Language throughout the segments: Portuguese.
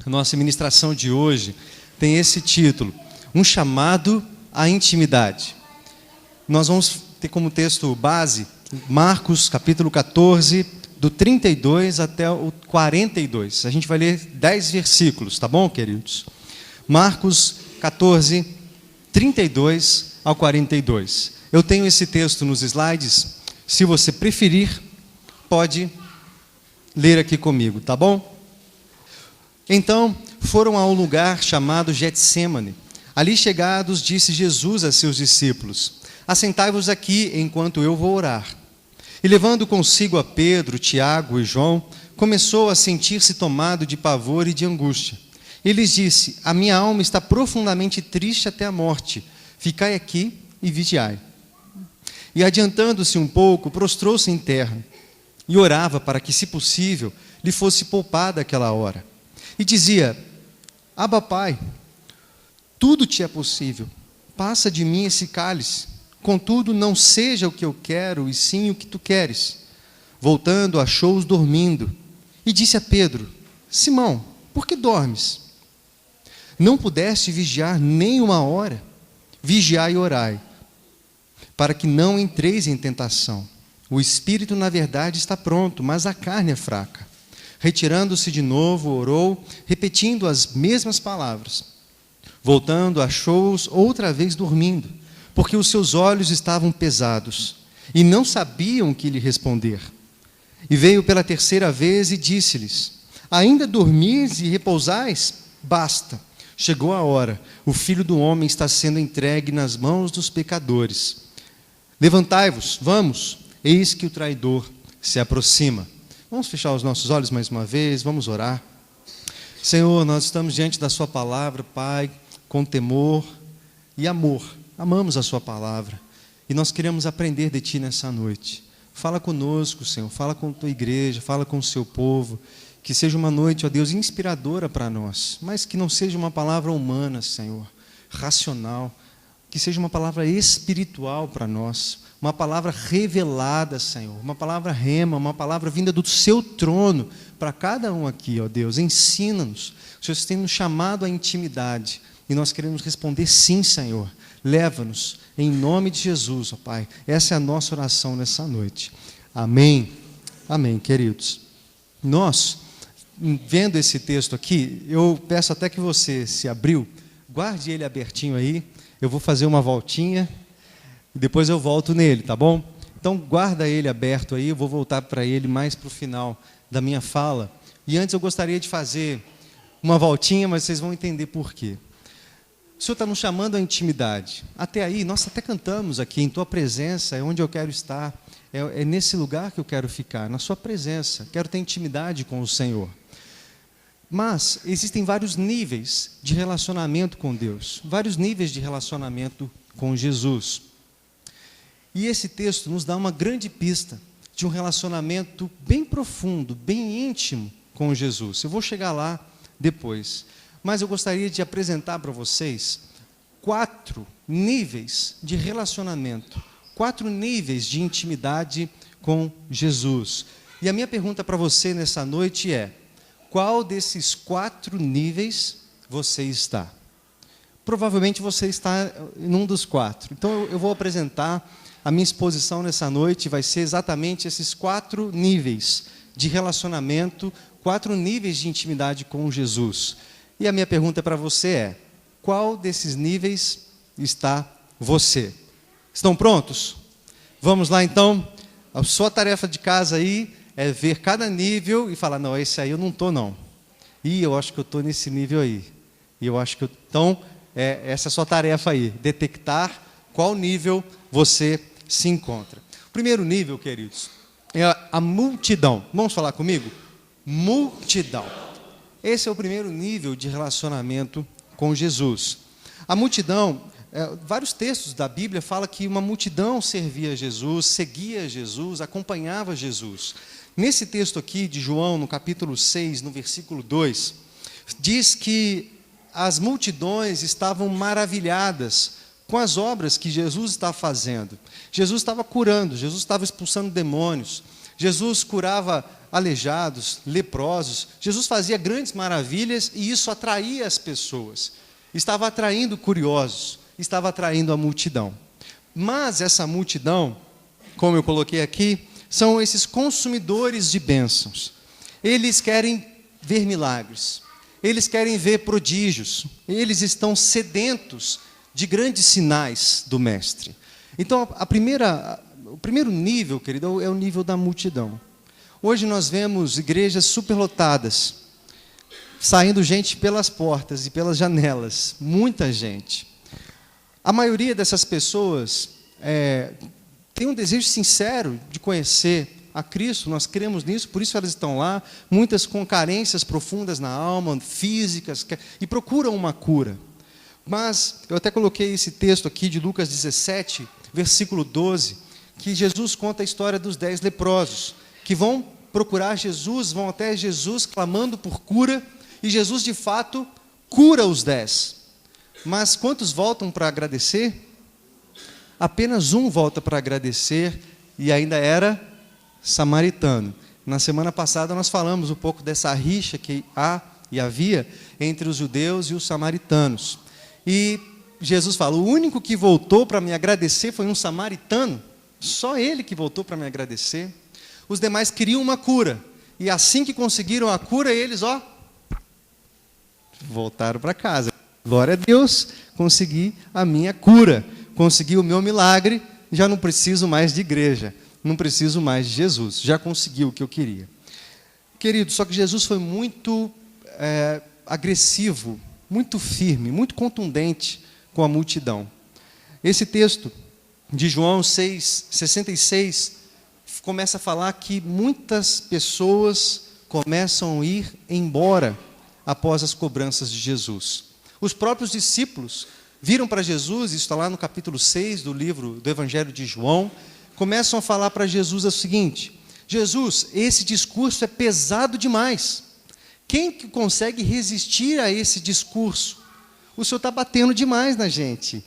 A nossa ministração de hoje tem esse título: Um chamado à intimidade. Nós vamos ter como texto base Marcos capítulo 14, do 32 até o 42. A gente vai ler 10 versículos, tá bom, queridos? Marcos 14, 32 ao 42. Eu tenho esse texto nos slides. Se você preferir, pode ler aqui comigo, tá bom? Então, foram a um lugar chamado Getsêmane. Ali chegados, disse Jesus a seus discípulos: Assentai-vos aqui, enquanto eu vou orar. E levando consigo a Pedro, Tiago e João, começou a sentir-se tomado de pavor e de angústia. E lhes disse: A minha alma está profundamente triste até a morte. Ficai aqui e vigiai. E adiantando-se um pouco, prostrou-se em terra e orava para que, se possível, lhe fosse poupada aquela hora. E dizia: Abba, Pai, tudo te é possível. Passa de mim esse cálice. Contudo, não seja o que eu quero, e sim o que tu queres. Voltando, achou-os dormindo. E disse a Pedro: Simão, por que dormes? Não pudeste vigiar nem uma hora? Vigiai e orai, para que não entreis em tentação. O espírito, na verdade, está pronto, mas a carne é fraca. Retirando-se de novo, orou, repetindo as mesmas palavras. Voltando, achou-os outra vez dormindo, porque os seus olhos estavam pesados, e não sabiam o que lhe responder. E veio pela terceira vez e disse-lhes: Ainda dormis e repousais? Basta, chegou a hora, o Filho do Homem está sendo entregue nas mãos dos pecadores. Levantai-vos, vamos, eis que o traidor se aproxima. Vamos fechar os nossos olhos mais uma vez, vamos orar. Senhor, nós estamos diante da sua palavra, Pai, com temor e amor. Amamos a sua palavra e nós queremos aprender de ti nessa noite. Fala conosco, Senhor, fala com a tua igreja, fala com o seu povo. Que seja uma noite, ó Deus, inspiradora para nós, mas que não seja uma palavra humana, Senhor, racional. Que seja uma palavra espiritual para nós, uma palavra revelada, Senhor, uma palavra rema, uma palavra vinda do seu trono para cada um aqui, ó Deus. Ensina-nos. O Senhor tem nos chamado à intimidade e nós queremos responder sim, Senhor. Leva-nos em nome de Jesus, ó Pai. Essa é a nossa oração nessa noite. Amém. Amém, queridos. Nós, vendo esse texto aqui, eu peço até que você, se abriu, guarde ele abertinho aí. Eu vou fazer uma voltinha e depois eu volto nele, tá bom? Então guarda ele aberto aí, eu vou voltar para ele mais para o final da minha fala. E antes eu gostaria de fazer uma voltinha, mas vocês vão entender por quê. O Senhor está nos chamando à intimidade. Até aí, nós até cantamos aqui, em tua presença é onde eu quero estar. É nesse lugar que eu quero ficar, na sua presença. Quero ter intimidade com o Senhor. Mas existem vários níveis de relacionamento com Deus, vários níveis de relacionamento com Jesus. E esse texto nos dá uma grande pista de um relacionamento bem profundo, bem íntimo com Jesus. Eu vou chegar lá depois. Mas eu gostaria de apresentar para vocês 4 níveis de relacionamento, 4 níveis de intimidade com Jesus. E a minha pergunta para você nessa noite é: qual desses 4 níveis você está? Provavelmente você está em um dos 4. Então eu vou apresentar a minha exposição nessa noite, vai ser exatamente esses 4 níveis de relacionamento, 4 níveis de intimidade com Jesus. E a minha pergunta para você é: qual desses níveis está você? Estão prontos? Vamos lá então? A sua tarefa de casa aí é ver cada nível e falar: não, esse aí eu não estou não. E eu acho que eu estou nesse nível aí. E eu acho que então, essa é a sua tarefa aí, detectar qual nível você se encontra. O primeiro nível, queridos, é a multidão. Vamos falar comigo? Multidão. Esse é o primeiro nível de relacionamento com Jesus. A multidão, vários textos da Bíblia falam que uma multidão servia Jesus, seguia Jesus, acompanhava Jesus. Nesse texto aqui de João, no capítulo 6, no versículo 2, diz que as multidões estavam maravilhadas com as obras que Jesus estava fazendo. Jesus estava curando, Jesus estava expulsando demônios, Jesus curava aleijados, leprosos. Jesus fazia grandes maravilhas e isso atraía as pessoas. Estava atraindo curiosos, estava atraindo a multidão. Mas essa multidão, como eu coloquei aqui, são esses consumidores de bênçãos. Eles querem ver milagres, eles querem ver prodígios, eles estão sedentos de grandes sinais do Mestre. Então, o primeiro nível, querido, é o nível da multidão. Hoje nós vemos igrejas superlotadas, saindo gente pelas portas e pelas janelas, muita gente. A maioria dessas pessoas tem um desejo sincero de conhecer a Cristo, nós cremos nisso, por isso elas estão lá, muitas com carências profundas na alma, físicas, e procuram uma cura. Mas eu até coloquei esse texto aqui de Lucas 17, versículo 12, que Jesus conta a história dos 10 leprosos, que vão procurar Jesus, vão até Jesus clamando por cura, e Jesus de fato cura os 10. Mas quantos voltam para agradecer? Apenas um volta para agradecer, e ainda era samaritano. Na semana passada nós falamos um pouco dessa rixa que há e havia entre os judeus e os samaritanos. E Jesus fala, o único que voltou para me agradecer foi um samaritano, só ele que voltou para me agradecer. Os demais queriam uma cura, e assim que conseguiram a cura, eles, voltaram para casa. Glória a Deus, consegui a minha cura, consegui o meu milagre, já não preciso mais de igreja, não preciso mais de Jesus, já consegui o que eu queria. Querido, só que Jesus foi muito agressivo, muito firme, muito contundente com a multidão. Esse texto de João 6,66 começa a falar que muitas pessoas começam a ir embora após as cobranças de Jesus. Os próprios discípulos viram para Jesus, isso está lá no capítulo 6 do livro do Evangelho de João, começam a falar para Jesus o seguinte: Jesus, esse discurso é pesado demais. Quem que consegue resistir a esse discurso? O Senhor está batendo demais na gente.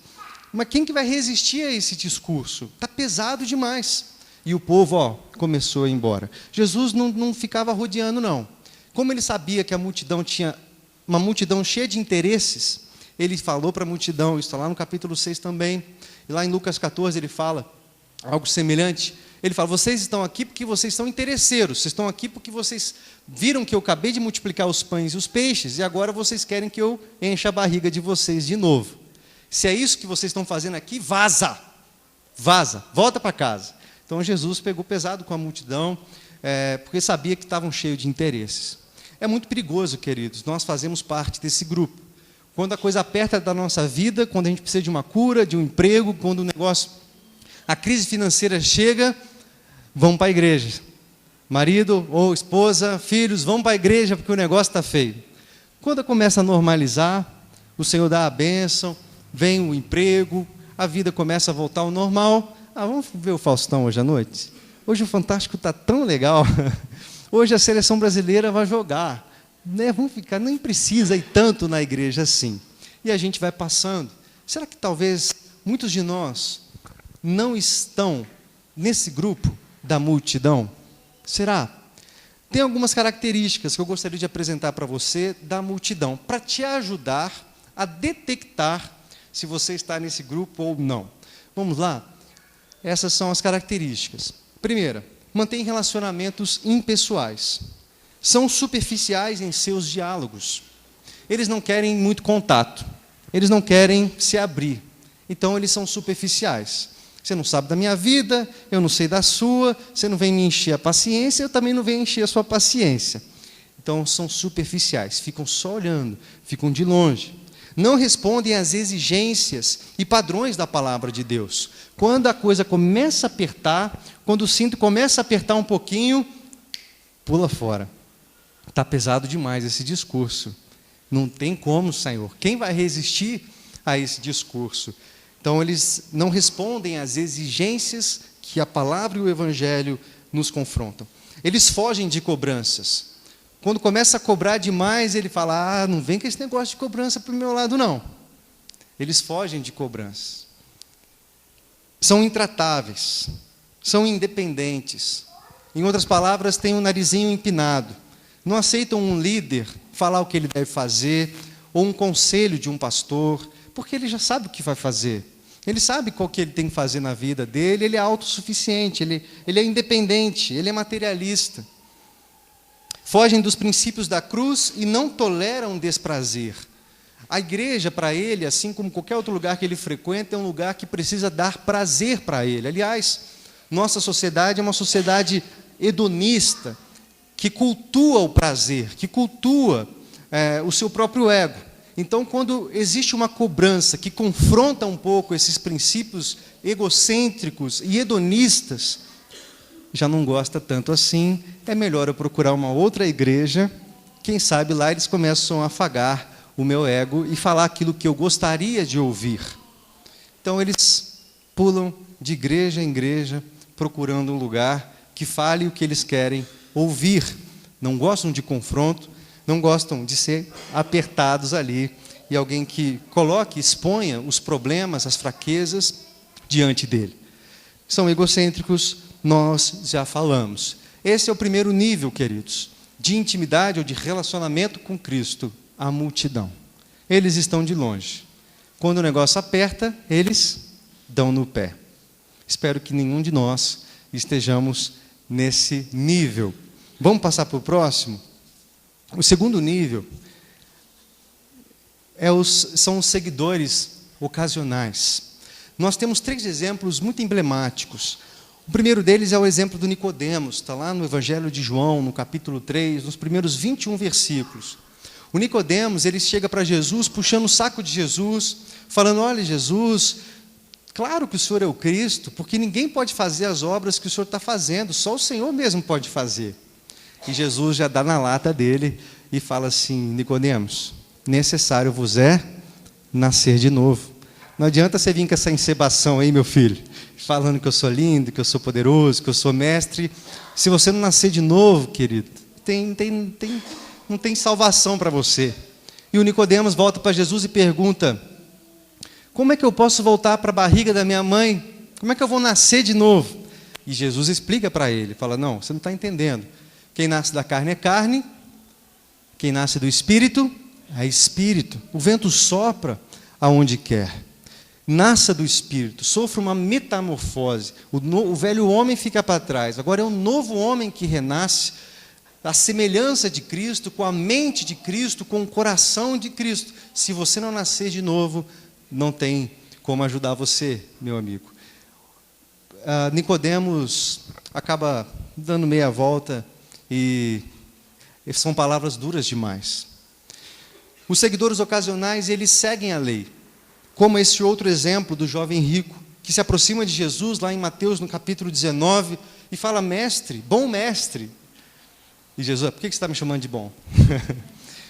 Mas quem que vai resistir a esse discurso? Está pesado demais. E o povo, começou a ir embora. Jesus não ficava rodeando, não. Como ele sabia que a multidão tinha uma multidão cheia de interesses, ele falou para a multidão, isso está lá no capítulo 6 também, e lá em Lucas 14 ele fala algo semelhante. Ele fala, vocês estão aqui porque vocês são interesseiros, vocês estão aqui porque vocês viram que eu acabei de multiplicar os pães e os peixes, e agora vocês querem que eu encha a barriga de vocês de novo. Se é isso que vocês estão fazendo aqui, vaza, volta para casa. Então Jesus pegou pesado com a multidão, porque sabia que estavam cheios de interesses. É muito perigoso, queridos, nós fazemos parte desse grupo. Quando a coisa aperta da nossa vida, quando a gente precisa de uma cura, de um emprego, quando o negócio, a crise financeira chega, vamos para a igreja. Marido ou esposa, filhos, vamos para a igreja porque o negócio está feio. Quando começa a normalizar, o Senhor dá a bênção, vem o emprego, a vida começa a voltar ao normal. Vamos ver o Faustão hoje à noite? Hoje o Fantástico está tão legal. Hoje a seleção brasileira vai jogar. Vamos ficar, nem precisa ir tanto na igreja assim. E a gente vai passando. Será que talvez muitos de nós não estão nesse grupo da multidão? Será? Tem algumas características que eu gostaria de apresentar para você da multidão, para te ajudar a detectar se você está nesse grupo ou não. Vamos lá? Essas são as características. Primeira, mantém relacionamentos impessoais. São superficiais em seus diálogos. Eles não querem muito contato. Eles não querem se abrir. Então, eles são superficiais. Você não sabe da minha vida, eu não sei da sua, você não vem me encher a paciência, eu também não venho encher a sua paciência. Então, são superficiais, ficam só olhando, ficam de longe. Não respondem às exigências e padrões da palavra de Deus. Quando a coisa começa a apertar, quando o cinto começa a apertar um pouquinho, pula fora. Está pesado demais esse discurso. Não tem como, Senhor. Quem vai resistir a esse discurso? Então, eles não respondem às exigências que a palavra e o evangelho nos confrontam. Eles fogem de cobranças. Quando começa a cobrar demais, ele fala, não vem com esse negócio de cobrança para o meu lado, não. Eles fogem de cobranças. São intratáveis, são independentes. Em outras palavras, têm um narizinho empinado. Não aceitam um líder falar o que ele deve fazer, ou um conselho de um pastor, porque ele já sabe o que vai fazer. Ele sabe qual que ele tem que fazer na vida dele, ele é autossuficiente, ele é independente, ele é materialista. Fogem dos princípios da cruz e não toleram desprazer. A igreja, para ele, assim como qualquer outro lugar que ele frequenta, é um lugar que precisa dar prazer para ele. Aliás, nossa sociedade é uma sociedade hedonista, que cultua o prazer, que cultua o seu próprio ego. Então, quando existe uma cobrança que confronta um pouco esses princípios egocêntricos e hedonistas, já não gosta tanto assim, é melhor eu procurar uma outra igreja, quem sabe lá eles começam a afagar o meu ego e falar aquilo que eu gostaria de ouvir. Então, eles pulam de igreja em igreja, procurando um lugar que fale o que eles querem ouvir. Não gostam de confronto, não gostam de ser apertados ali, e alguém que coloque, exponha os problemas, as fraquezas diante dele. São egocêntricos, nós já falamos. Esse é o primeiro nível, queridos, de intimidade ou de relacionamento com Cristo, a multidão. Eles estão de longe. Quando o negócio aperta, eles dão no pé. Espero que nenhum de nós estejamos nesse nível. Vamos passar para o próximo? O segundo nível são os seguidores ocasionais. Nós temos 3 exemplos muito emblemáticos. O primeiro deles é o exemplo do Nicodemos, está lá no Evangelho de João, no capítulo 3, nos primeiros 21 versículos. O Nicodemos, ele chega para Jesus, puxando o saco de Jesus, falando: olha, Jesus, claro que o Senhor é o Cristo, porque ninguém pode fazer as obras que o Senhor está fazendo, só o Senhor mesmo pode fazer. E Jesus já dá na lata dele e fala assim: Nicodemos, necessário vos é nascer de novo. Não adianta você vir com essa encebação aí, meu filho, falando que eu sou lindo, que eu sou poderoso, que eu sou mestre. Se você não nascer de novo, querido, não tem salvação para você. E o Nicodemos volta para Jesus e pergunta: como é que eu posso voltar para a barriga da minha mãe? Como é que eu vou nascer de novo? E Jesus explica para ele, fala: não, você não está entendendo. Quem nasce da carne é carne, quem nasce do Espírito é Espírito. O vento sopra aonde quer. Nasça do Espírito, sofra uma metamorfose. O velho homem fica para trás. Agora é um novo homem que renasce, a semelhança de Cristo, com a mente de Cristo, com o coração de Cristo. Se você não nascer de novo, não tem como ajudar você, meu amigo. Nicodemos acaba dando meia volta e são palavras duras demais. Os seguidores ocasionais, eles seguem a lei, como esse outro exemplo do jovem rico, que se aproxima de Jesus, lá em Mateus, no capítulo 19, e fala: mestre, bom mestre. E Jesus: por que você está me chamando de bom?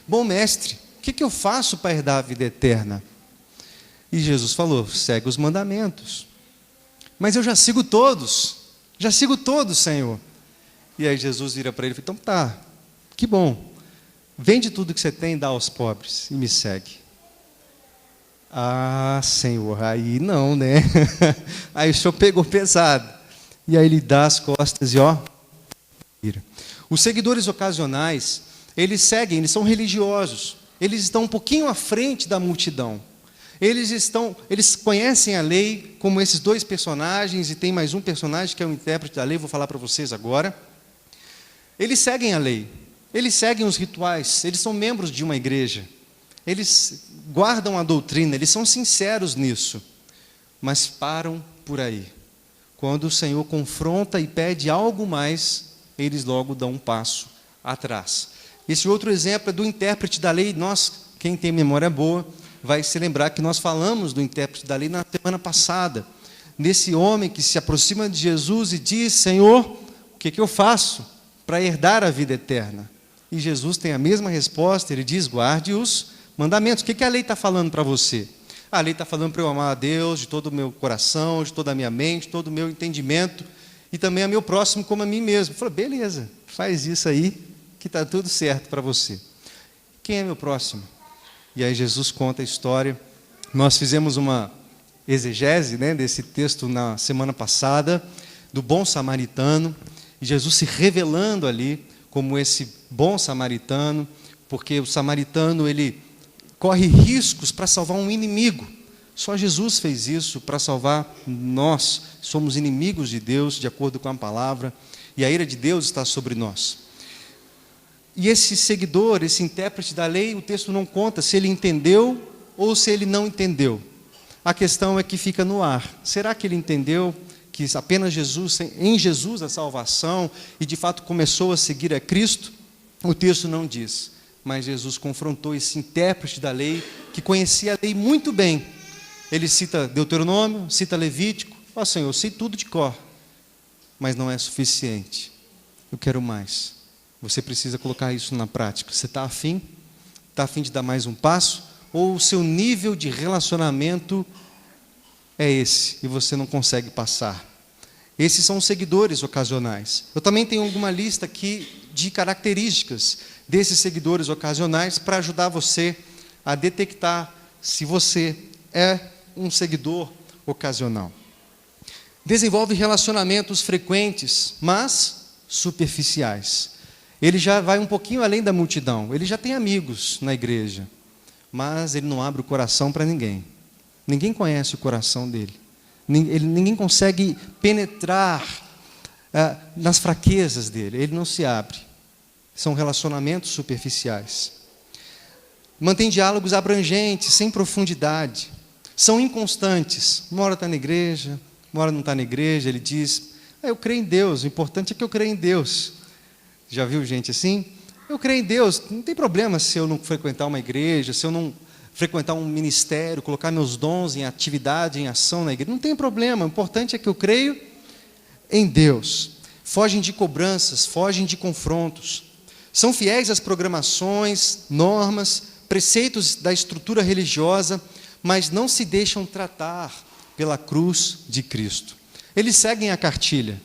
Bom mestre, o que eu faço para herdar a vida eterna? E Jesus falou: segue os mandamentos. Mas eu já sigo todos, Senhor. E aí Jesus vira para ele e fala: então tá, que bom, vende tudo que você tem e dá aos pobres, e me segue. Ah, Senhor, aí não, né? Aí o Senhor pegou pesado. E aí ele dá as costas e vira. Os seguidores ocasionais, eles são religiosos, eles estão um pouquinho à frente da multidão. Eles conhecem a lei, como esses 2 personagens, e tem mais um personagem que é o intérprete da lei, vou falar para vocês agora. Eles seguem a lei, eles seguem os rituais, eles são membros de uma igreja, eles guardam a doutrina, eles são sinceros nisso, mas param por aí. Quando o Senhor confronta e pede algo mais, eles logo dão um passo atrás. Esse outro exemplo é do intérprete da lei. Quem tem memória boa, vai se lembrar que nós falamos do intérprete da lei na semana passada, nesse homem que se aproxima de Jesus e diz: Senhor, o que eu faço para herdar a vida eterna? E Jesus tem a mesma resposta, ele diz: guarde os mandamentos. O que a lei está falando para você? A lei está falando para eu amar a Deus de todo o meu coração, de toda a minha mente, de todo o meu entendimento, e também a meu próximo como a mim mesmo. Eu falei: beleza, faz isso aí, que está tudo certo para você. Quem é meu próximo? E aí Jesus conta a história. Nós fizemos uma exegese, desse texto na semana passada, do bom samaritano, e Jesus se revelando ali como esse bom samaritano, porque o samaritano ele corre riscos para salvar um inimigo. Só Jesus fez isso para salvar nós. Somos inimigos de Deus, de acordo com a palavra, e a ira de Deus está sobre nós. E esse seguidor, esse intérprete da lei, o texto não conta se ele entendeu ou se ele não entendeu. A questão é que fica no ar. Será que ele entendeu que apenas em Jesus a salvação, e de fato começou a seguir a Cristo? O texto não diz, mas Jesus confrontou esse intérprete da lei, que conhecia a lei muito bem. Ele cita Deuteronômio, cita Levítico. Ó Senhor, eu sei tudo de cor, mas não é suficiente. Eu quero mais. Você precisa colocar isso na prática. Você está afim? Está afim de dar mais um passo? Ou o seu nível de relacionamento é esse, e você não consegue passar? Esses são os seguidores ocasionais. Eu também tenho alguma lista aqui de características desses seguidores ocasionais para ajudar você a detectar se você é um seguidor ocasional. Desenvolve relacionamentos frequentes, mas superficiais. Ele já vai um pouquinho além da multidão. Ele já tem amigos na igreja, mas ele não abre o coração para ninguém. Ninguém conhece o coração dele. Ninguém consegue penetrar nas fraquezas dele. Ele não se abre. São relacionamentos superficiais. Mantém diálogos abrangentes, sem profundidade. São inconstantes. Uma hora está na igreja, uma hora não está na igreja. Ele diz, eu creio em Deus, o importante é que eu creio em Deus. Já viu gente assim? Eu creio em Deus, não tem problema se eu não frequentar uma igreja, se eu não frequentar um ministério, colocar meus dons em atividade, em ação na igreja. Não tem problema, o importante é que eu creio em Deus. Fogem de cobranças, fogem de confrontos. São fiéis às programações, normas, preceitos da estrutura religiosa, mas não se deixam tratar pela cruz de Cristo. Eles seguem a cartilha.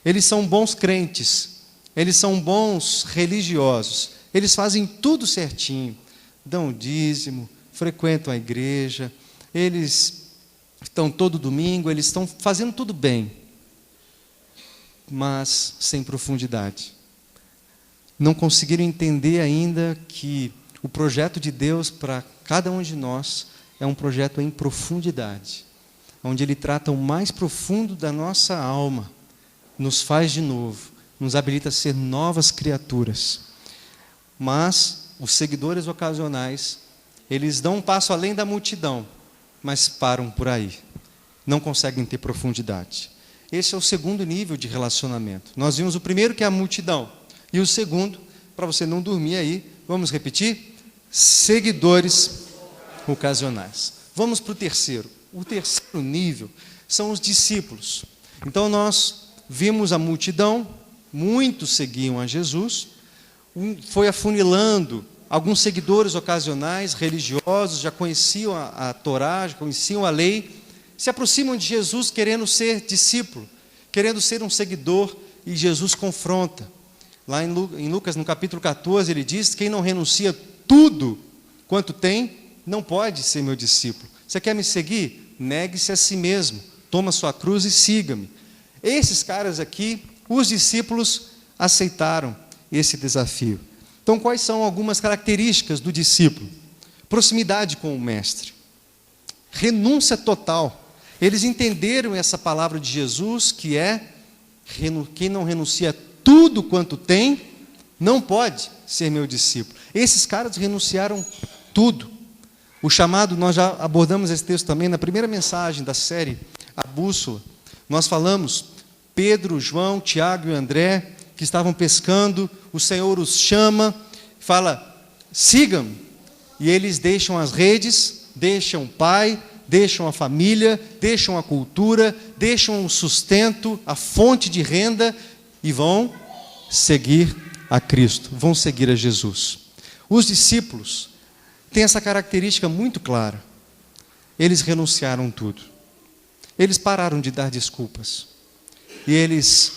Eles são bons crentes. Eles são bons religiosos. Eles fazem tudo certinho. Dão dízimo, frequentam a igreja, eles estão todo domingo, eles estão fazendo tudo bem, mas sem profundidade. Não conseguiram entender ainda que o projeto de Deus para cada um de nós é um projeto em profundidade, onde Ele trata o mais profundo da nossa alma, nos faz de novo, nos habilita a ser novas criaturas. Mas os seguidores ocasionais, eles dão um passo além da multidão, mas param por aí. Não conseguem ter profundidade. Esse é o segundo nível de relacionamento. Nós vimos o primeiro, que é a multidão. E o segundo, para você não dormir aí, vamos repetir? Seguidores ocasionais. Vamos para o terceiro. O terceiro nível são os discípulos. Então nós vimos a multidão, muitos seguiam a Jesus, foi afunilando. Alguns seguidores ocasionais, religiosos, já conheciam a Torá, já conheciam a lei, se aproximam de Jesus querendo ser discípulo, querendo ser um seguidor, e Jesus confronta. Lá em Lucas, no capítulo 14, ele diz, quem não renuncia tudo quanto tem, não pode ser meu discípulo. Você quer me seguir? Negue-se a si mesmo, toma sua cruz e siga-me. Esses caras aqui, os discípulos, aceitaram esse desafio. Então, quais são algumas características do discípulo? Proximidade com o mestre. Renúncia total. Eles entenderam essa palavra de Jesus, que é, quem não renuncia tudo quanto tem, não pode ser meu discípulo. Esses caras renunciaram tudo. O chamado, nós já abordamos esse texto também na primeira mensagem da série, a Bússola. Nós falamos, Pedro, João, Tiago e André, que estavam pescando, o Senhor os chama, fala, sigam-me. E eles deixam as redes, deixam o pai, deixam a família, deixam a cultura, deixam o sustento, a fonte de renda, e vão seguir a Cristo, vão seguir a Jesus. Os discípulos têm essa característica muito clara. Eles renunciaram tudo. Eles pararam de dar desculpas. E eles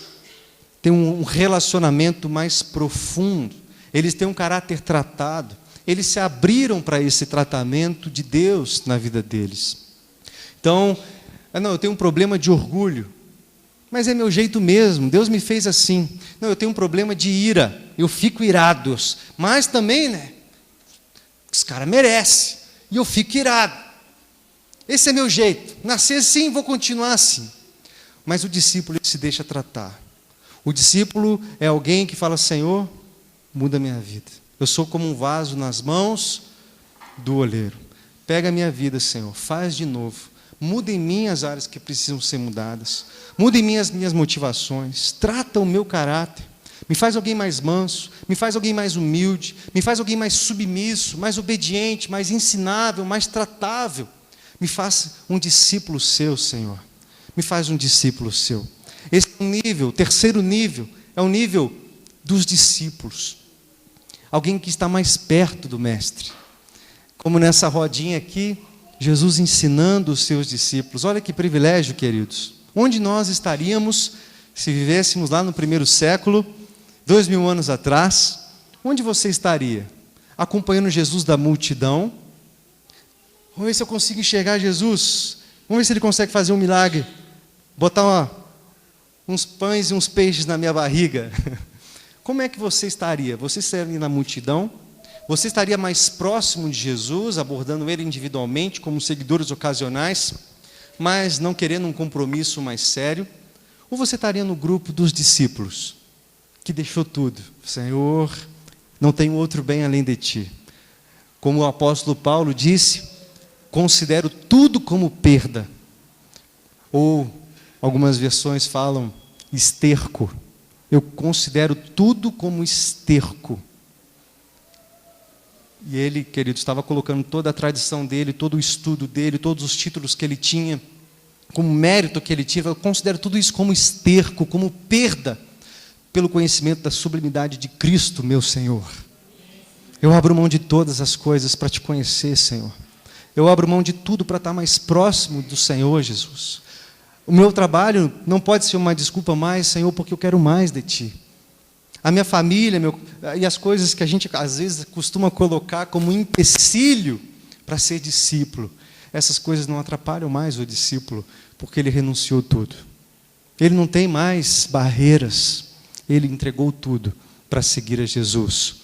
têm um relacionamento mais profundo. Eles têm um caráter tratado. Eles se abriram para esse tratamento de Deus na vida deles. Então, eu tenho um problema de orgulho. Mas é meu jeito mesmo, Deus me fez assim. Não, eu tenho um problema de ira, eu fico irado. Mas também, né, esse cara merece, e eu fico irado. Esse é meu jeito, nasci assim, vou continuar assim. Mas o discípulo se deixa tratar. O discípulo é alguém que fala: Senhor, muda a minha vida. Eu sou como um vaso nas mãos do oleiro. Pega a minha vida, Senhor, faz de novo. Muda em mim as áreas que precisam ser mudadas. Muda em mim as minhas motivações. Trata o meu caráter. Me faz alguém mais manso. Me faz alguém mais humilde. Me faz alguém mais submisso, mais obediente, mais ensinável, mais tratável. Me faz um discípulo seu, Senhor. Me faz um discípulo seu. Esse é um nível, o terceiro nível, é o nível dos discípulos. Alguém que está mais perto do Mestre. Como nessa rodinha aqui, Jesus ensinando os seus discípulos. Olha que privilégio, queridos. Onde nós estaríamos se vivêssemos lá no primeiro século, 2000 anos atrás? Onde você estaria? Acompanhando Jesus da multidão? Vamos ver se eu consigo enxergar Jesus. Vamos ver se ele consegue fazer um milagre. Botar uns pães e uns peixes na minha barriga. Como é que você estaria? Você estaria na multidão? Você estaria mais próximo de Jesus, abordando ele individualmente, como seguidores ocasionais, mas não querendo um compromisso mais sério? Ou você estaria no grupo dos discípulos, que deixou tudo? Senhor, não tenho outro bem além de ti. Como o apóstolo Paulo disse, considero tudo como perda. Ou algumas versões falam esterco. Eu considero tudo como esterco. E ele, querido, estava colocando toda a tradição dele, todo o estudo dele, todos os títulos que ele tinha, como mérito que ele tinha. Eu considero tudo isso como esterco, como perda, pelo conhecimento da sublimidade de Cristo, meu Senhor. Eu abro mão de todas as coisas para te conhecer, Senhor. Eu abro mão de tudo para estar mais próximo do Senhor, Jesus. O meu trabalho não pode ser uma desculpa mais, Senhor, porque eu quero mais de Ti. A minha família, e as coisas que a gente às vezes costuma colocar como empecilho para ser discípulo, essas coisas não atrapalham mais o discípulo, porque ele renunciou tudo. Ele não tem mais barreiras, ele entregou tudo para seguir a Jesus.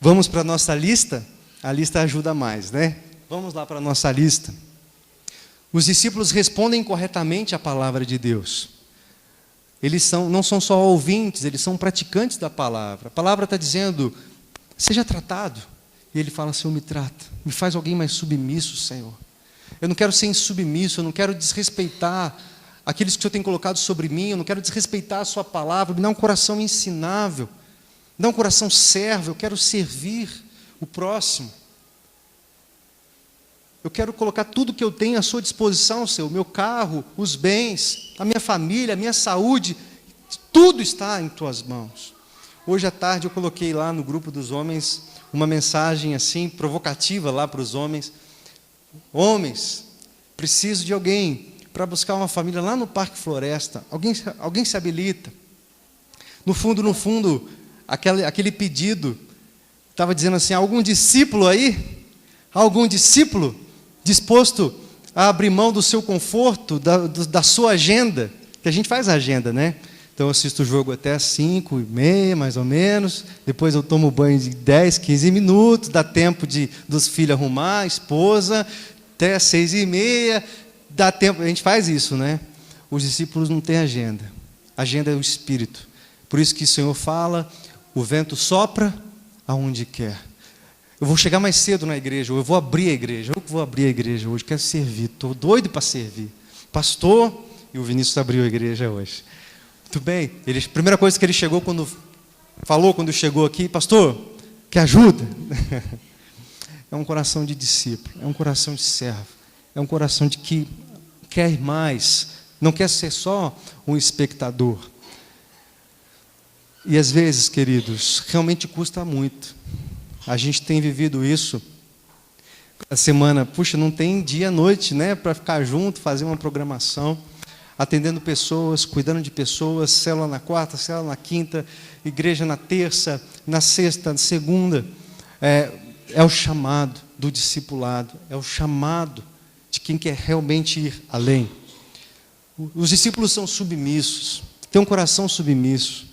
Vamos para a nossa lista? A lista ajuda mais, né? Vamos lá para a nossa lista. Os discípulos respondem corretamente à palavra de Deus. Eles não são só ouvintes, eles são praticantes da palavra. A palavra está dizendo: seja tratado. E ele fala: Senhor, me trata, me faz alguém mais submisso, Senhor. Eu não quero ser insubmisso, eu não quero desrespeitar aqueles que o Senhor tem colocado sobre mim, eu não quero desrespeitar a sua palavra. Me dá um coração ensinável, me dá um coração servo, eu quero servir o próximo. Eu quero colocar tudo que eu tenho à sua disposição, Senhor, o meu carro, os bens, a minha família, a minha saúde, tudo está em tuas mãos. Hoje à tarde eu coloquei lá no grupo dos homens uma mensagem assim, provocativa lá para os homens. Homens, preciso de alguém para buscar uma família lá no Parque Floresta. Alguém se habilita. No fundo, aquele pedido estava dizendo assim: algum discípulo aí? Algum discípulo disposto a abrir mão do seu conforto, da sua agenda? Que a gente faz a agenda, né? Então eu assisto o jogo até às 5h30, mais ou menos. Depois eu tomo banho de 10, 15 minutos. Dá tempo dos filhos arrumar, a esposa, até às 6h30. Dá tempo, a gente faz isso, né? Os discípulos não têm agenda. A agenda é o Espírito. Por isso que o Senhor fala: o vento sopra aonde quer. Eu vou chegar mais cedo na igreja, ou eu vou abrir a igreja. Eu vou abrir a igreja hoje, quero servir, estou doido para servir. Pastor, e o Vinícius abriu a igreja hoje. Muito bem. A primeira coisa que ele quando chegou aqui: pastor, quer ajuda? É um coração de discípulo, é um coração de servo, é um coração de que quer mais, não quer ser só um espectador. E às vezes, queridos, realmente custa muito. A gente tem vivido isso. A semana, não tem dia e noite, né, para ficar junto, fazer uma programação, atendendo pessoas, cuidando de pessoas, célula na quarta, célula na quinta, igreja na terça, na sexta, na segunda. É o chamado do discipulado, é o chamado de quem quer realmente ir além. Os discípulos são submissos, têm um coração submisso,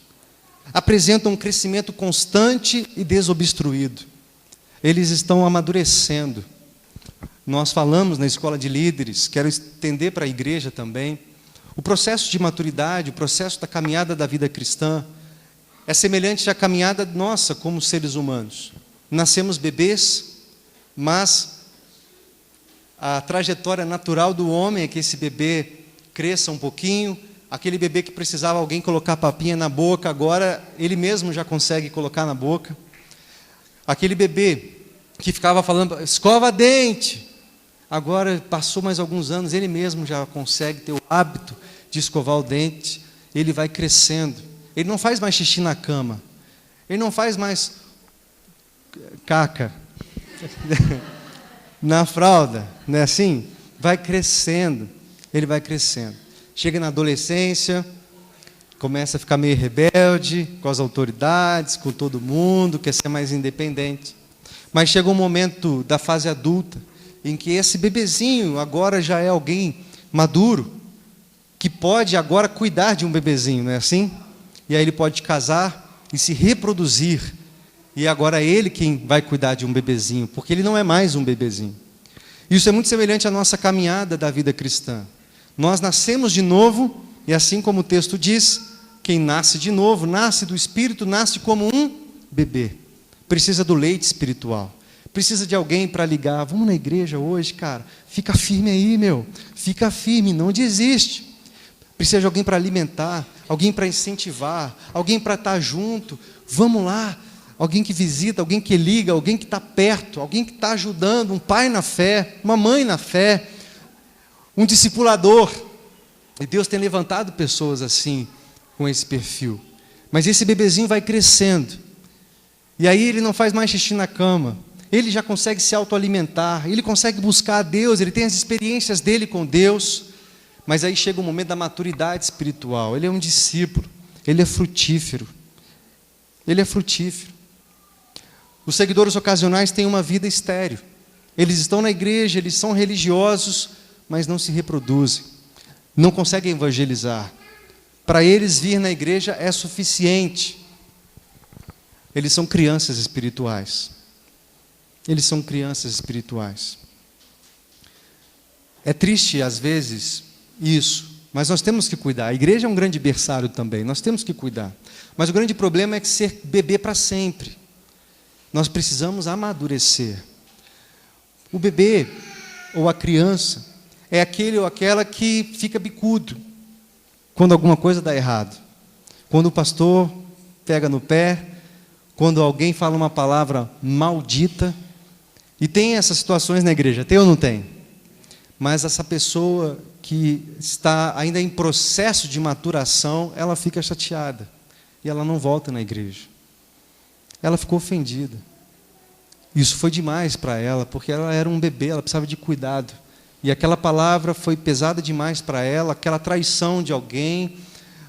apresentam um crescimento constante e desobstruído. Eles estão amadurecendo. Nós falamos na escola de líderes, quero estender para a igreja também, o processo de maturidade, o processo da caminhada da vida cristã, é semelhante à caminhada nossa como seres humanos. Nascemos bebês, mas a trajetória natural do homem é que esse bebê cresça um pouquinho. Aquele bebê que precisava alguém colocar papinha na boca, agora ele mesmo já consegue colocar na boca. Aquele bebê que ficava falando, escova dente, agora passou mais alguns anos, ele mesmo já consegue ter o hábito de escovar o dente. Ele vai crescendo, ele não faz mais xixi na cama, ele não faz mais caca na fralda, não é assim? Vai crescendo, ele vai crescendo. Chega na adolescência, começa a ficar meio rebelde com as autoridades, com todo mundo, quer ser mais independente. Mas chega um momento da fase adulta, em que esse bebezinho agora já é alguém maduro, que pode agora cuidar de um bebezinho, não é assim? E aí ele pode casar e se reproduzir. E agora é ele quem vai cuidar de um bebezinho, porque ele não é mais um bebezinho. Isso é muito semelhante à nossa caminhada da vida cristã. Nós nascemos de novo, e assim como o texto diz, quem nasce de novo, nasce do Espírito, nasce como um bebê. Precisa do leite espiritual. Precisa de alguém para ligar. Vamos na igreja hoje, cara. Fica firme aí, meu. Fica firme, não desiste. Precisa de alguém para alimentar, alguém para incentivar, alguém para estar junto. Vamos lá. Alguém que visita, alguém que liga, alguém que está perto, alguém que está ajudando, um pai na fé, uma mãe na fé, um discipulador. E Deus tem levantado pessoas assim, com esse perfil. Mas esse bebezinho vai crescendo. E aí ele não faz mais xixi na cama. Ele já consegue se autoalimentar, ele consegue buscar a Deus, ele tem as experiências dele com Deus. Mas aí chega o momento da maturidade espiritual. Ele é um discípulo, ele é frutífero. Ele é frutífero. Os seguidores ocasionais têm uma vida estéril. Eles estão na igreja, eles são religiosos, mas não se reproduzem. Não conseguem evangelizar. Para eles vir na igreja é suficiente. Eles são crianças espirituais. Eles são crianças espirituais. É triste às vezes isso, mas nós temos que cuidar. A igreja é um grande berçário também, nós temos que cuidar. Mas o grande problema é que ser bebê para sempre. Nós precisamos amadurecer. O bebê ou a criança é aquele ou aquela que fica bicudo quando alguma coisa dá errado. Quando o pastor pega no pé, quando alguém fala uma palavra maldita. E tem essas situações na igreja, tem ou não tem? Mas essa pessoa que está ainda em processo de maturação, ela fica chateada. E ela não volta na igreja. Ela ficou ofendida. Isso foi demais para ela, porque ela era um bebê, ela precisava de cuidado. E aquela palavra foi pesada demais para ela, aquela traição de alguém,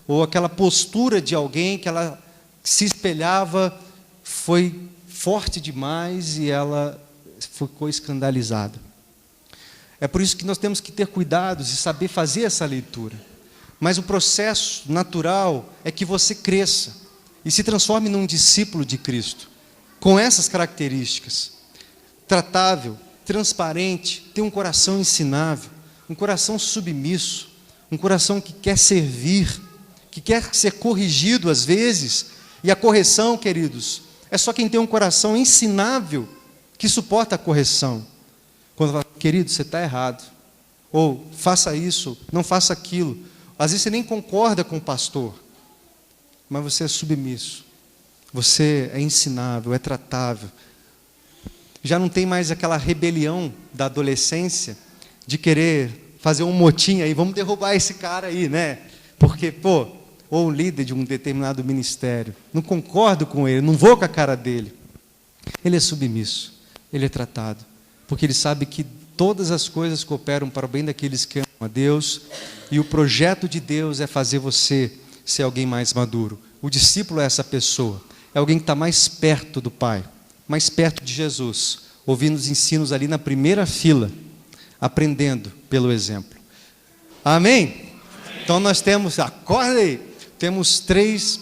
ou aquela postura de alguém que ela se espelhava, foi forte demais e ela ficou escandalizada. É por isso que nós temos que ter cuidados e saber fazer essa leitura. Mas o processo natural é que você cresça e se transforme num discípulo de Cristo, com essas características: tratável, transparente, ter um coração ensinável, um coração submisso, um coração que quer servir, que quer ser corrigido às vezes. E a correção, queridos, é só quem tem um coração ensinável que suporta a correção. Quando fala, querido, você está errado, ou faça isso, não faça aquilo. Às vezes você nem concorda com o pastor, mas você é submisso, você é ensinável, é tratável. Já não tem mais aquela rebelião da adolescência de querer fazer um motim aí, vamos derrubar esse cara aí, né? Porque, ou líder de um determinado ministério, não concordo com ele, não vou com a cara dele. Ele é submisso, ele é tratado, porque ele sabe que todas as coisas cooperam para o bem daqueles que amam a Deus, e o projeto de Deus é fazer você ser alguém mais maduro. O discípulo é essa pessoa, é alguém que está mais perto do Pai, mais perto de Jesus, ouvindo os ensinos ali na primeira fila, aprendendo pelo exemplo. Amém? Então nós temos, acorda aí, temos 3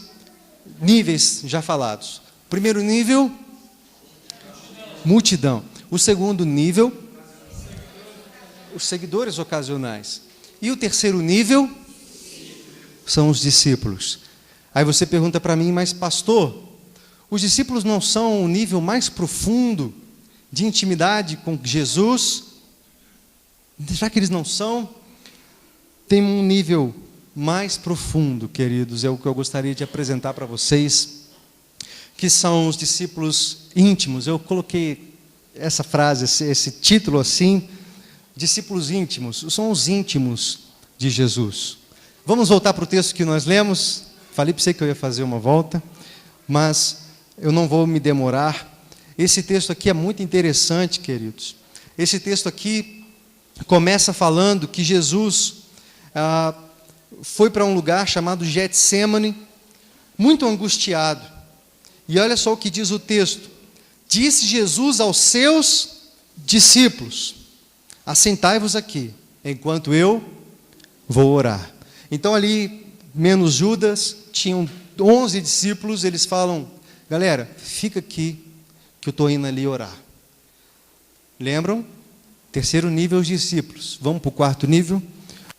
níveis já falados. O primeiro nível, multidão. O segundo nível, os seguidores ocasionais. E o terceiro nível, são os discípulos. Aí você pergunta para mim, mas pastor, os discípulos não são o nível mais profundo de intimidade com Jesus? Já que eles não são, tem um nível mais profundo, queridos, é o que eu gostaria de apresentar para vocês, que são os discípulos íntimos. Eu coloquei essa frase, esse título assim, discípulos íntimos, são os íntimos de Jesus. Vamos voltar para o texto que nós lemos. Falei para você que eu ia fazer uma volta, mas eu não vou me demorar. Esse texto aqui é muito interessante, queridos. Esse texto aqui começa falando que Jesus foi para um lugar chamado Getsêmani, muito angustiado. E olha só o que diz o texto. Disse Jesus aos seus discípulos: assentai-vos aqui, enquanto eu vou orar. Então ali, menos Judas, tinham 11 discípulos, eles falam: galera, fica aqui, que eu estou indo ali orar. Lembram? Terceiro nível, os discípulos. Vamos para o quarto nível?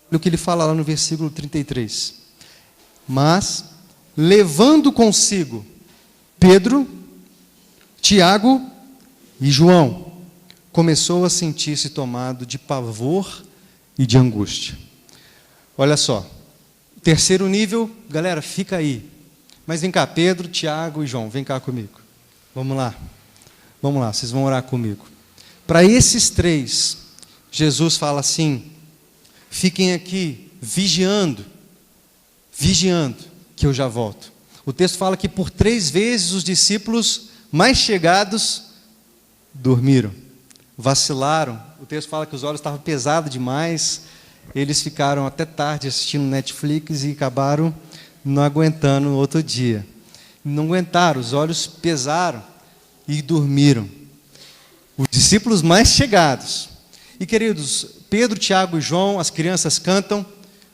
Olha o que ele fala lá no versículo 33. Mas, levando consigo Pedro, Tiago e João, começou a sentir-se tomado de pavor e de angústia. Olha só, terceiro nível, galera, fica aí. Mas vem cá, Pedro, Tiago e João, vem cá comigo. Vamos lá, vocês vão orar comigo. Para esses 3, Jesus fala assim: fiquem aqui, vigiando, que eu já volto. O texto fala que por 3 vezes os discípulos mais chegados dormiram, vacilaram. O texto fala que os olhos estavam pesados demais, eles ficaram até tarde assistindo Netflix e acabaram não aguentando no outro dia. Não aguentaram, os olhos pesaram e dormiram. Os discípulos mais chegados. E queridos, Pedro, Tiago e João, as crianças cantam,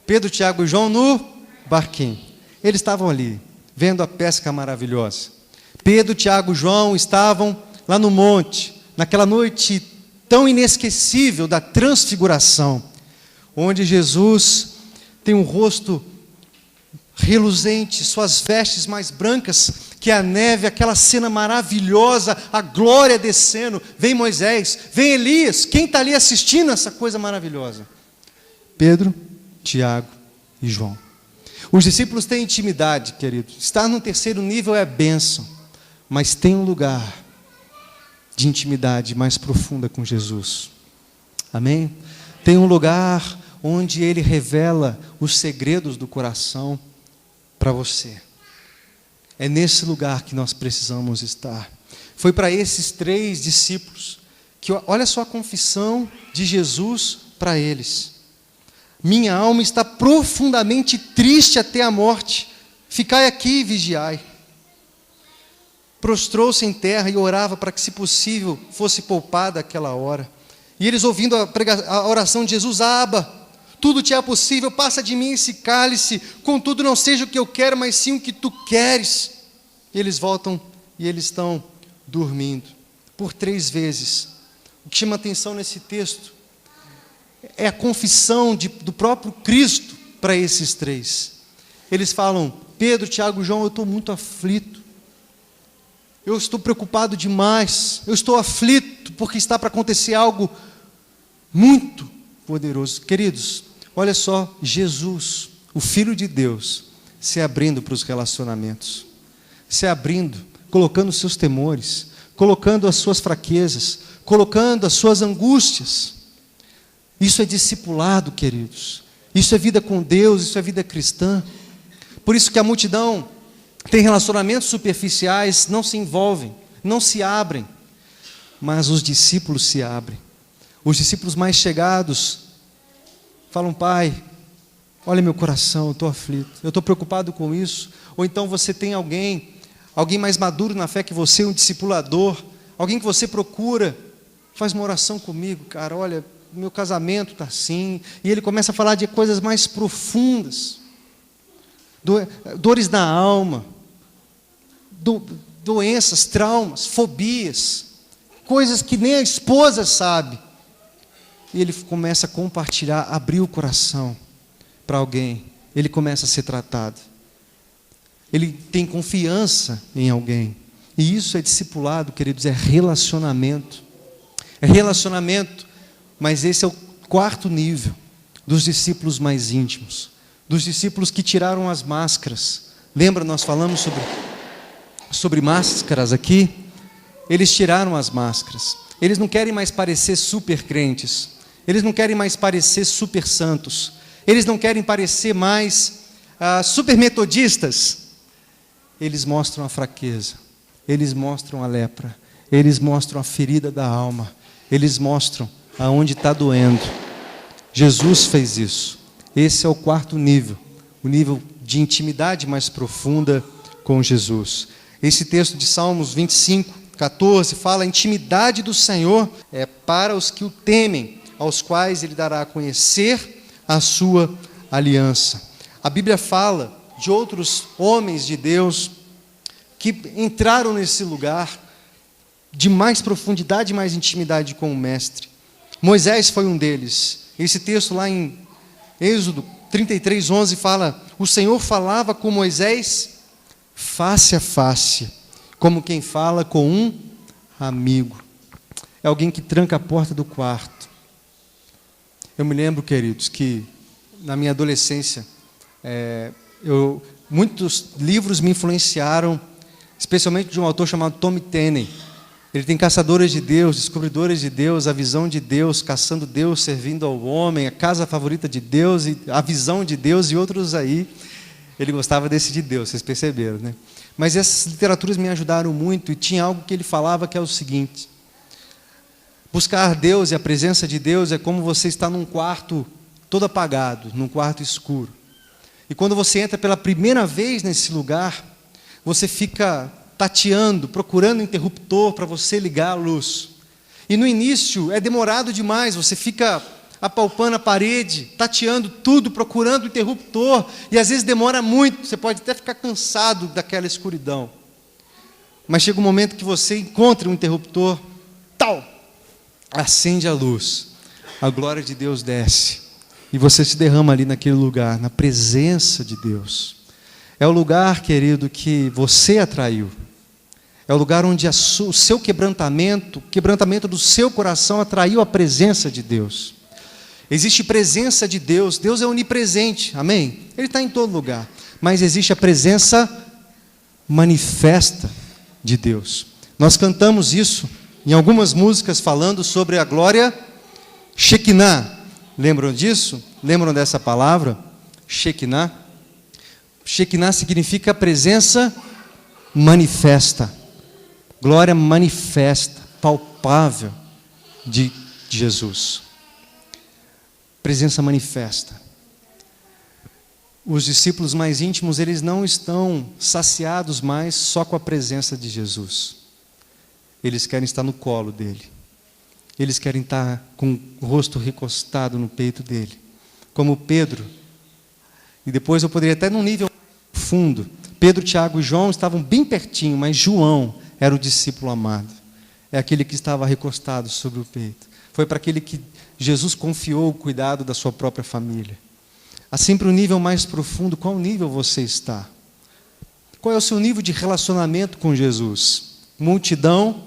Pedro, Tiago e João no barquinho. Eles estavam ali, vendo a pesca maravilhosa. Pedro, Tiago e João estavam lá no monte, naquela noite tão inesquecível da transfiguração, onde Jesus tem um rosto reluzente, suas vestes mais brancas que a neve, aquela cena maravilhosa, a glória descendo. Vem Moisés, vem Elias. Quem está ali assistindo essa coisa maravilhosa? Pedro, Tiago e João. Os discípulos têm intimidade, queridos. Estar no terceiro nível é bênção, mas tem um lugar de intimidade mais profunda com Jesus. Amém? Tem um lugar onde Ele revela os segredos do coração para você. É nesse lugar que nós precisamos estar. Foi para esses 3 discípulos que, olha só a confissão de Jesus para eles: minha alma está profundamente triste até a morte, ficai aqui e vigiai. Prostrou-se em terra e orava para que, se possível, fosse poupada aquela hora. E eles, ouvindo a oração de Jesus: Abba, tudo te é possível, passa de mim esse cálice, contudo não seja o que eu quero, mas sim o que tu queres. E eles voltam e eles estão dormindo. Por 3 vezes. O que chama atenção nesse texto é a confissão do próprio Cristo para esses 3. Eles falam: Pedro, Tiago e João, eu estou muito aflito. Eu estou preocupado demais. Eu estou aflito porque está para acontecer algo muito poderoso. Queridos, olha só, Jesus, o Filho de Deus, se abrindo para os relacionamentos, se abrindo, colocando os seus temores, colocando as suas fraquezas, colocando as suas angústias. Isso é discipulado, queridos. Isso é vida com Deus, isso é vida cristã. Por isso que a multidão tem relacionamentos superficiais, não se envolvem, não se abrem, mas os discípulos se abrem. Os discípulos mais chegados falam: Pai, olha meu coração, eu estou aflito, eu estou preocupado com isso. Ou então você tem alguém mais maduro na fé que você, um discipulador, alguém que você procura, faz uma oração comigo, cara, olha, meu casamento está assim. E ele começa a falar de coisas mais profundas. Dores na alma. Doenças, traumas, fobias. Coisas que nem a esposa sabe. E ele começa a compartilhar, abrir o coração para alguém. Ele começa a ser tratado. Ele tem confiança em alguém. E isso é discipulado, queridos, é relacionamento. É relacionamento, mas esse é o quarto nível dos discípulos mais íntimos. Dos discípulos que tiraram as máscaras. Lembra, nós falamos sobre máscaras aqui? Eles tiraram as máscaras. Eles não querem mais parecer super crentes. Eles não querem mais parecer super santos. Eles não querem parecer mais super metodistas. Eles mostram a fraqueza. Eles mostram a lepra. Eles mostram a ferida da alma. Eles mostram aonde está doendo. Jesus fez isso. Esse é o quarto nível. O nível de intimidade mais profunda com Jesus. Esse texto de Salmos 25, 14 fala: a intimidade do Senhor é para os que o temem, aos quais Ele dará a conhecer a sua aliança. A Bíblia fala de outros homens de Deus que entraram nesse lugar de mais profundidade, mais intimidade com o Mestre. Moisés foi um deles. Esse texto lá em Êxodo 33, 11 fala: o Senhor falava com Moisés face a face, como quem fala com um amigo. É alguém que tranca a porta do quarto. Eu me lembro, queridos, que na minha adolescência, muitos livros me influenciaram, especialmente de um autor chamado Tom Tenney. Ele tem Caçadores de Deus, Descobridores de Deus, A Visão de Deus, Caçando Deus, Servindo ao Homem, A Casa Favorita de Deus, e A Visão de Deus e outros aí. Ele gostava desse de Deus, vocês perceberam, né? Mas essas literaturas me ajudaram muito, e tinha algo que ele falava que é o seguinte: buscar Deus e a presença de Deus é como você está num quarto todo apagado, num quarto escuro. E quando você entra pela primeira vez nesse lugar, você fica tateando, procurando um interruptor para você ligar a luz. E no início é demorado demais, você fica apalpando a parede, tateando tudo, procurando o interruptor, e às vezes demora muito, você pode até ficar cansado daquela escuridão. Mas chega um momento que você encontra um interruptor, acende a luz, a glória de Deus desce, e você se derrama ali naquele lugar, na presença de Deus. É o lugar, querido, que você atraiu. É o lugar onde o seu quebrantamento, o quebrantamento do seu coração atraiu a presença de Deus. Existe presença de Deus. Deus é onipresente, amém? Ele está em todo lugar. Mas existe a presença manifesta de Deus. Nós cantamos isso em algumas músicas falando sobre a glória Shekinah. Lembram disso? Lembram dessa palavra? Shekinah? Shekinah significa presença manifesta. Glória manifesta, palpável de Jesus. Presença manifesta. Os discípulos mais íntimos, eles não estão saciados mais só com a presença de Jesus. Eles querem estar no colo dele. Eles querem estar com o rosto recostado no peito dele. Como Pedro. E depois eu poderia até num nível fundo. Pedro, Tiago e João estavam bem pertinho, mas João era o discípulo amado. É aquele que estava recostado sobre o peito. Foi para aquele que Jesus confiou o cuidado da sua própria família. Assim, para o nível mais profundo, qual nível você está? Qual é o seu nível de relacionamento com Jesus? Multidão?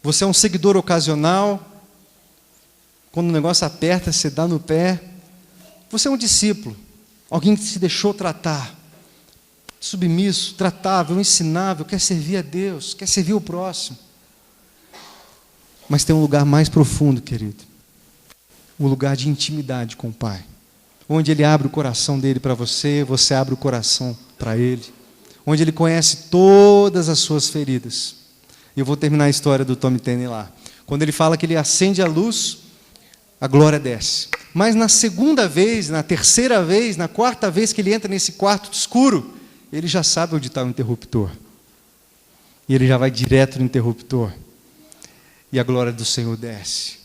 Você é um seguidor ocasional? Quando o negócio aperta, você dá no pé? Você é um discípulo, alguém que se deixou tratar, submisso, tratável, ensinável, quer servir a Deus, quer servir o próximo. Mas tem um lugar mais profundo, querido. O lugar de intimidade com o Pai. Onde Ele abre o coração dele para você, você abre o coração para Ele. Onde Ele conhece todas as suas feridas. E eu vou terminar a história do Tom Tenney lá. Quando ele fala que Ele acende a luz, a glória desce. Mas na segunda vez, na terceira vez, na quarta vez que ele entra nesse quarto escuro, ele já sabe onde está o interruptor. E ele já vai direto no interruptor. E a glória do Senhor desce.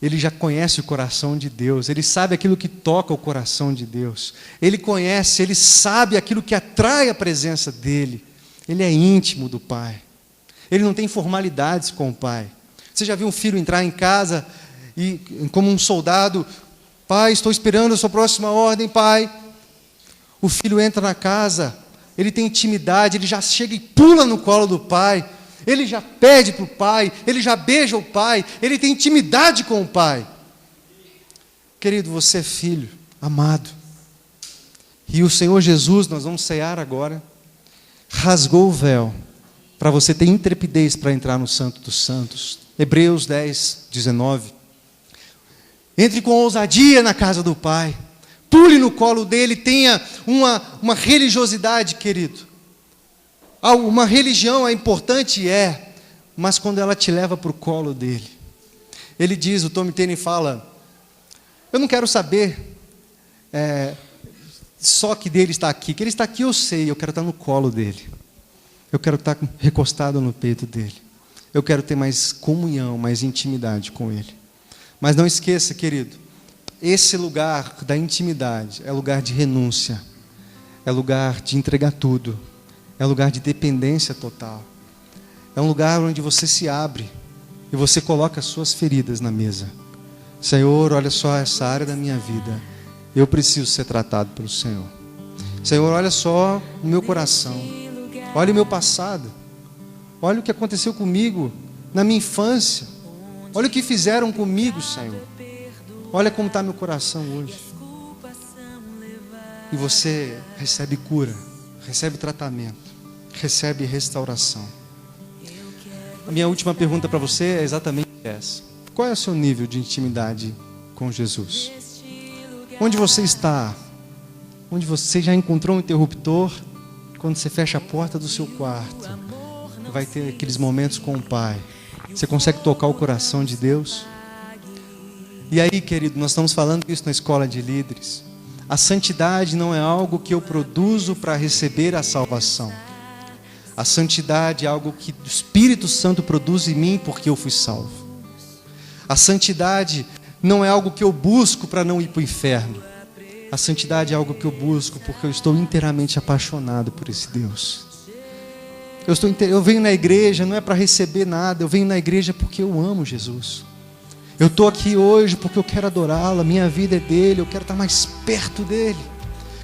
Ele já conhece o coração de Deus, ele sabe aquilo que toca o coração de Deus, ele conhece, ele sabe aquilo que atrai a presença dele, ele é íntimo do Pai, ele não tem formalidades com o Pai. Você já viu um filho entrar em casa e, como um soldado, pai, estou esperando a sua próxima ordem, pai. O filho entra na casa, ele tem intimidade, ele já chega e pula no colo do pai, ele já pede para o pai, ele já beija o pai, ele tem intimidade com o pai. Querido, você é filho amado, e o Senhor Jesus, nós vamos cear agora, rasgou o véu para você ter intrepidez para entrar no Santo dos Santos. Hebreus 10, 19. Entre com ousadia na casa do Pai, pule no colo dele, tenha uma religiosidade, querido. Uma religião é importante, mas quando ela te leva para o colo dele. Ele diz, o Tommy Tenney fala, eu não quero saber só que dele está aqui, que ele está aqui eu sei, eu quero estar no colo dele. Eu quero estar recostado no peito dele. Eu quero ter mais comunhão, mais intimidade com ele. Mas não esqueça, querido, esse lugar da intimidade é lugar de renúncia, é lugar de entregar tudo, é lugar de dependência total. É um lugar onde você se abre e você coloca as suas feridas na mesa. Senhor, olha só essa área da minha vida, eu preciso ser tratado pelo Senhor. Senhor, olha só o meu coração, olha o meu passado, olha o que aconteceu comigo na minha infância, olha o que fizeram comigo, Senhor. Olha como está meu coração hoje. E você recebe cura, recebe tratamento, recebe restauração. A minha última pergunta para você é exatamente essa. Qual é o seu nível de intimidade com Jesus? Onde você está? Onde você já encontrou um interruptor? Quando você fecha a porta do seu quarto, vai ter aqueles momentos com o Pai. Você consegue tocar o coração de Deus? E aí, querido, nós estamos falando isso na escola de líderes. A santidade não é algo que eu produzo para receber a salvação. A santidade é algo que o Espírito Santo produz em mim porque eu fui salvo. A santidade não é algo que eu busco para não ir para o inferno. A santidade é algo que eu busco porque eu estou inteiramente apaixonado por esse Deus. Eu venho na igreja não é para receber nada, eu venho na igreja porque eu amo Jesus. Eu estou aqui hoje porque eu quero adorá-lo, a minha vida é dele, eu quero estar mais perto dele,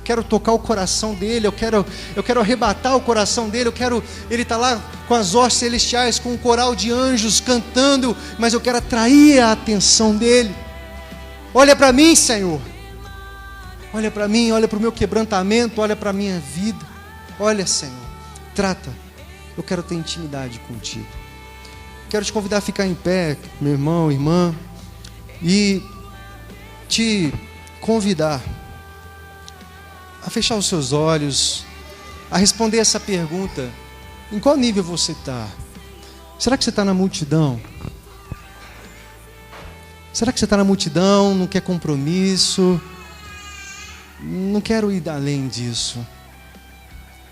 quero tocar o coração dele, eu quero arrebatar o coração dele, ele está lá com as hostes celestiais, com um coral de anjos cantando, mas eu quero atrair a atenção dele. Olha para mim, Senhor, olha para mim, olha para o meu quebrantamento, olha para a minha vida, olha, Senhor, trata, eu quero ter intimidade contigo. Quero te convidar a ficar em pé, meu irmão, irmã, e te convidar a fechar os seus olhos, a responder essa pergunta: em qual nível você está? Será que você está na multidão? Será que você está na multidão, não quer compromisso? Não quero ir além disso.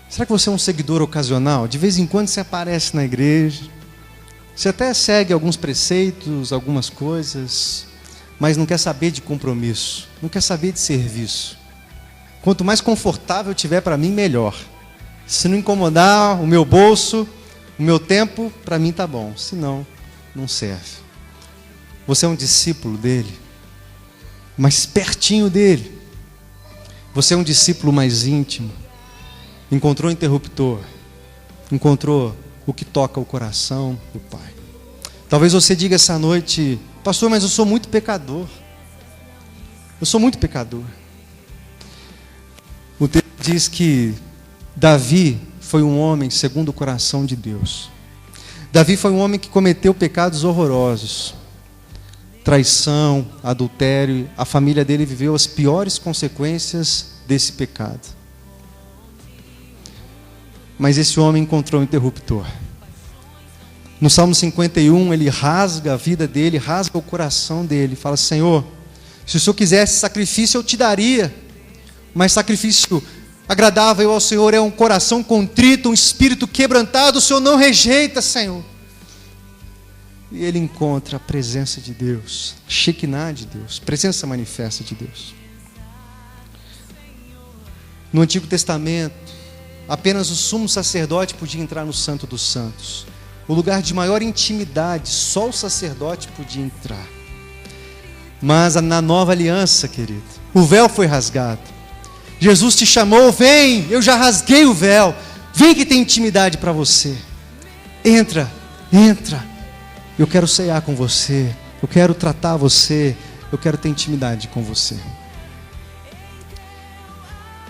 Será que você é um seguidor ocasional? De vez em quando você aparece na igreja, você até segue alguns preceitos, algumas coisas, mas não quer saber de compromisso, não quer saber de serviço. Quanto mais confortável tiver para mim, melhor. Se não incomodar o meu bolso, o meu tempo, para mim tá bom. Se não, não serve. Você é um discípulo dele, mais pertinho dele. Você é um discípulo mais íntimo. Encontrou o interruptor, encontrou o que toca o coração do Pai. Talvez você diga essa noite: pastor, mas eu sou muito pecador. Eu sou muito pecador. O texto diz que Davi foi um homem segundo o coração de Deus. Davi foi um homem que cometeu pecados horrorosos. Traição, adultério, a família dele viveu as piores consequências desse pecado. Mas esse homem encontrou um interruptor. No Salmo 51, ele rasga a vida dele, rasga o coração dele, fala: Senhor, se o Senhor quisesse sacrifício, eu te daria, mas sacrifício agradável ao Senhor é um coração contrito, um espírito quebrantado, o Senhor não rejeita, Senhor. e ele encontra a presença de Deus, Shekinah de Deus, presença manifesta de Deus. No Antigo Testamento, apenas o sumo sacerdote podia entrar no Santo dos Santos. O lugar de maior intimidade, só o sacerdote podia entrar. Mas na nova aliança, querido, o véu foi rasgado. Jesus te chamou, vem, eu já rasguei o véu. Vem que tem intimidade para você. Entra, entra. Eu quero ceiar com você. Eu quero tratar você. Eu quero ter intimidade com você.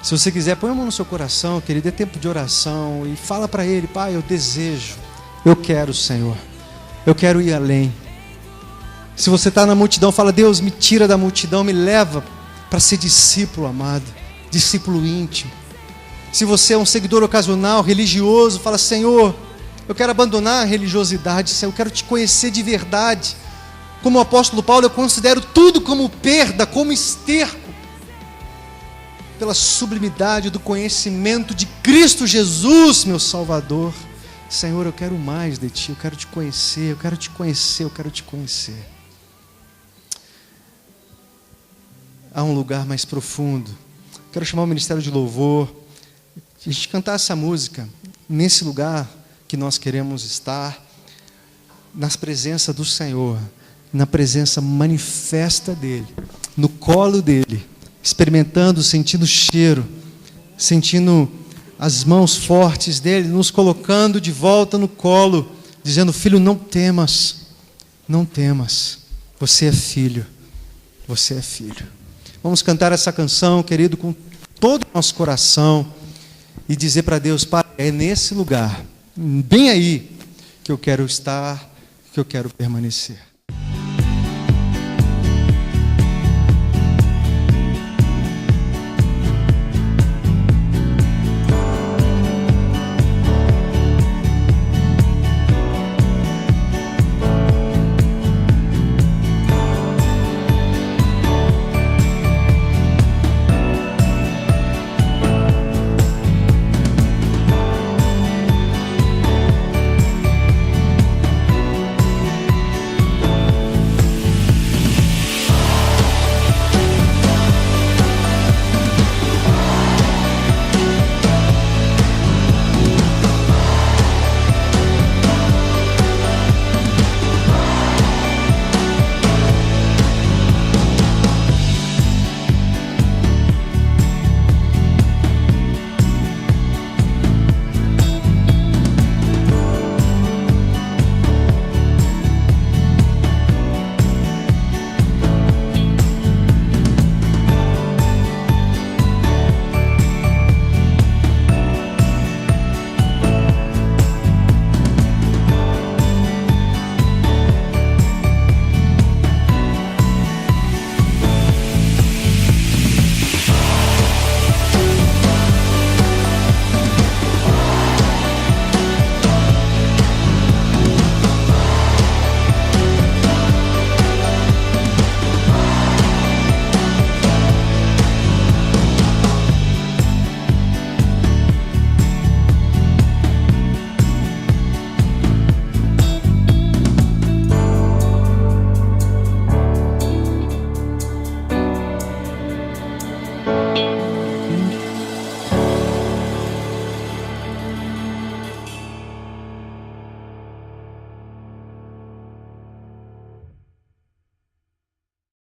Se você quiser, põe a mão no seu coração, querido, é tempo de oração. E fala para Ele, Pai, eu desejo. Eu quero, Senhor. Eu quero ir além. Se você está na multidão, fala, Deus, me tira da multidão, me leva para ser discípulo amado, discípulo íntimo. Se você é um seguidor ocasional, religioso, fala, Senhor, eu quero abandonar a religiosidade, Senhor, eu quero te conhecer de verdade. Como o apóstolo Paulo, eu considero tudo como perda, como esterco, pela sublimidade do conhecimento de Cristo Jesus, meu Salvador. Senhor, eu quero mais de Ti, eu quero te conhecer, eu quero te conhecer, eu quero te conhecer. Há um lugar mais profundo. Quero chamar o Ministério de Louvor, a gente cantar essa música, nesse lugar que nós queremos estar, na presença do Senhor, na presença manifesta dEle, no colo dEle, experimentando, sentindo o cheiro, sentindo as mãos fortes dEle, nos colocando de volta no colo, dizendo, filho, não temas, não temas, você é filho, você é filho. Vamos cantar essa canção, querido, com todo o nosso coração e dizer para Deus, Pai, é nesse lugar, bem aí, que eu quero estar, que eu quero permanecer.